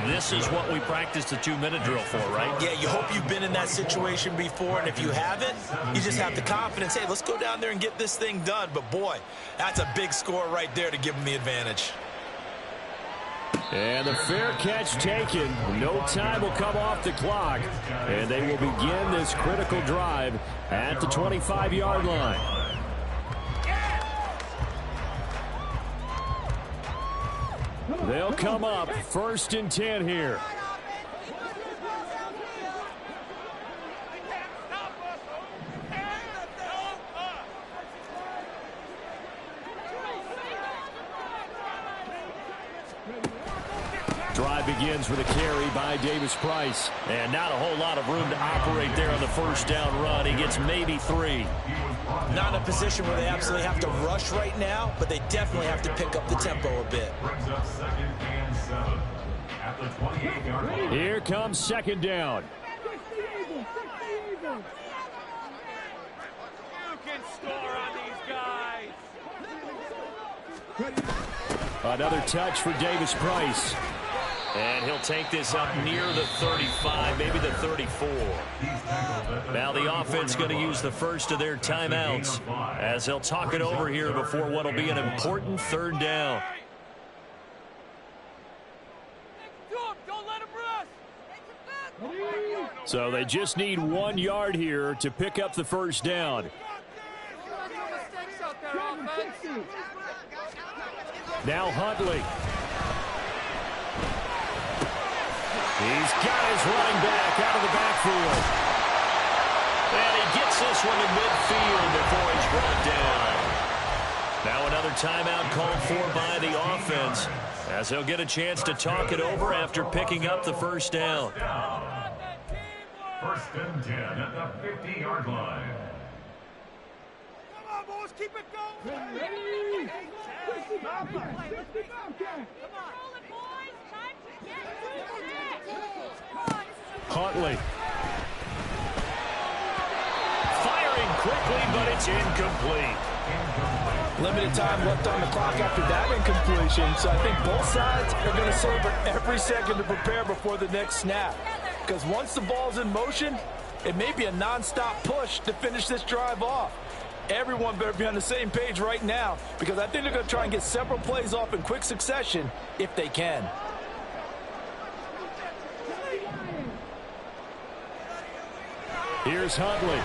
this is what we practiced the 2-minute drill for, right? Yeah, you hope you've been in that situation before, and if you haven't, you just have the confidence, hey, let's go down there and get this thing done. But, boy, that's a big score right there to give them the advantage. And the fair catch taken. No time will come off the clock. And they will begin this critical drive at the 25-yard line. They'll come up 1st and 10 here. Drive begins with a carry by Davis Price. And not a whole lot of room to operate there on the 1st down run. He gets maybe 3. Not in a position where they absolutely have to rush right now, but they definitely have to pick up the tempo a bit. Here comes 2nd down. You can score on these guys. Another touch for Davis Price. And he'll take this up near the 35, maybe the 34. Now the offense going to use the first of their timeouts as they'll talk it over here before what will be an important 3rd down. Don't let him rest. So they just need 1 yard here to pick up the 1st down. Now Huntley. He's got his running back out of the backfield. And he gets this one to midfield before he's brought down. Now another timeout called for by the offense as he'll get a chance to talk it over after picking up the 1st down. 1st and 10 at the 50-yard line. Come on, boys, keep it going. Huntley. Firing quickly, but it's incomplete. Limited time left on the clock after that incompletion, so I think both sides are going to savor every second to prepare before the next snap. Because once the ball's in motion, It may be a nonstop push to finish this drive off. Everyone better be on the same page right now because I think they're going to try and get several plays off in quick succession if they can. Here's Huntley.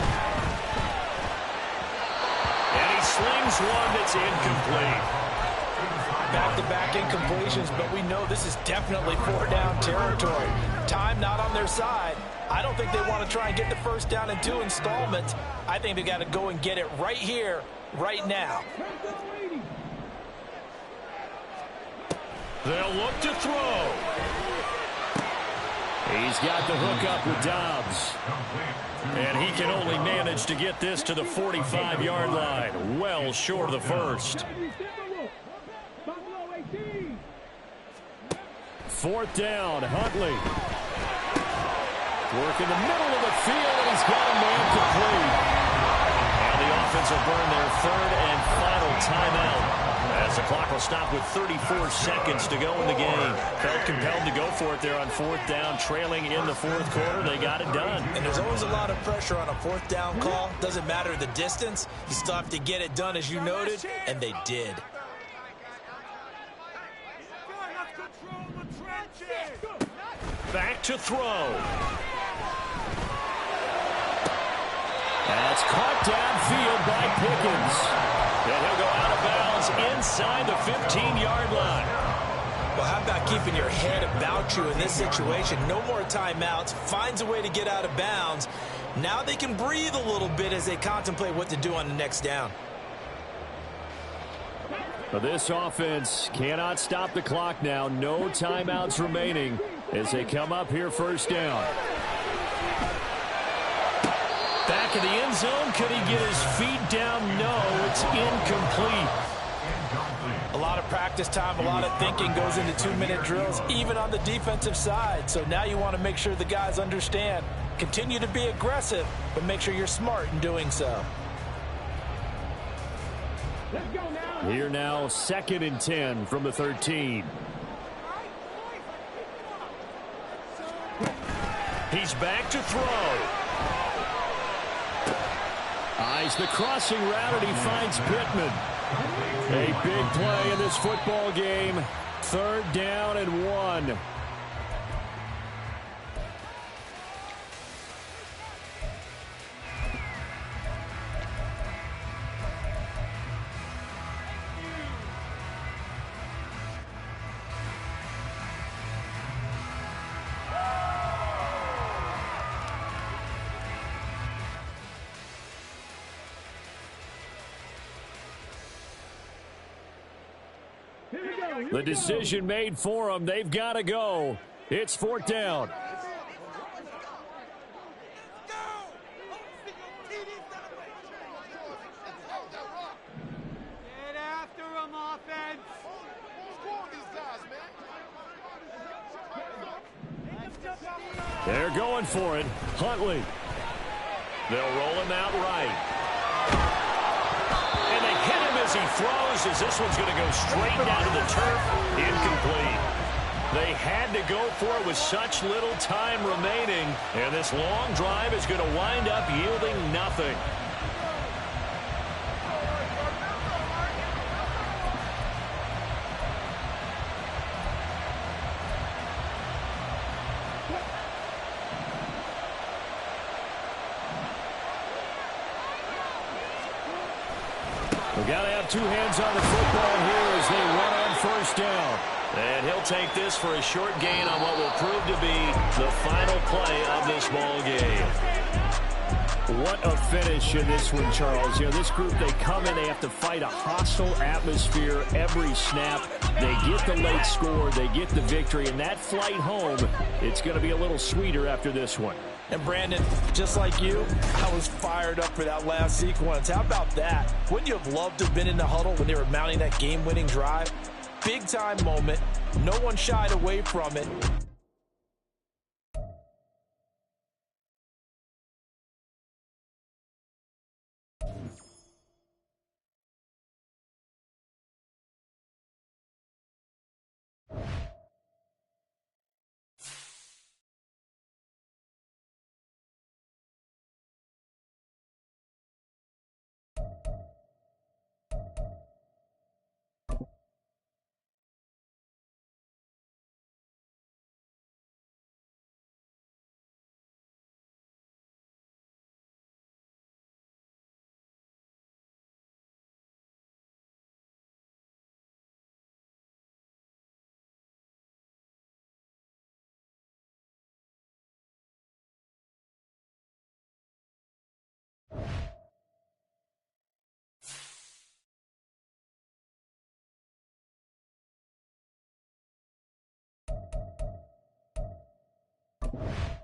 And he slings one that's incomplete. Back-to-back incompletions, but we know this is definitely 4-down territory. Time not on their side. I don't think they want to try and get the first down in 2 installments. I think they got to go and get it right here, right now. They'll look to throw. He's got the hook up with Dobbs. And he can only manage to get this to the 45-yard line. Well short of the first. 4th down, Huntley. Work in the middle of the field, and he's got a man complete. And the offense will burn their 3rd and final timeout as the clock will stop with 34 seconds to go in the game. Felt compelled to go for it there on 4th down, trailing in the 4th quarter. They got it done. And there's always a lot of pressure on a 4th down call. Doesn't matter the distance. You still have to get it done, as you noted, and they did. Back to throw. That's caught downfield by Pickens. And he'll go out of bounds inside the 15-yard line. Well, how about keeping your head about you in this situation? No more timeouts. Finds a way to get out of bounds. Now they can breathe a little bit as they contemplate what to do on the next down. But this offense cannot stop the clock now. No timeouts remaining as they come up here 1st down. Back in the end zone. Could he get his feet down? No, it's incomplete. A lot of practice time, a lot of thinking goes into 2-minute drills, even on the defensive side. So now you want to make sure the guys understand. Continue to be aggressive, but make sure you're smart in doing so. Here now, 2nd and 10 from the 13. He's back to throw. Eyes the crossing route, and he finds Pittman. A big play in this football game. 3rd down and 1. The decision made for them. They've got to go. It's 4th down. Get after him, offense. They're going for it. Huntley. They'll roll him out right. And they hit him as he throws, as this one's going to go straight down to the turf. Incomplete. They had to go for it with such little time remaining, and this long drive is going to wind up yielding nothing. We've got to have 2 hands on the football here as they run on 1st down. And he'll take this for a short gain on what will prove to be the final play of this ball game. What a finish in this one, Charles. You know, this group, they come in, they have to fight a hostile atmosphere every snap. They get the late score, they get the victory, and that flight home, it's going to be a little sweeter after this one. And Brandon, just like you, I was fired up for that last sequence. How about that? Wouldn't you have loved to have been in the huddle when they were mounting that game-winning drive? Big-time moment. No one shied away from it. it.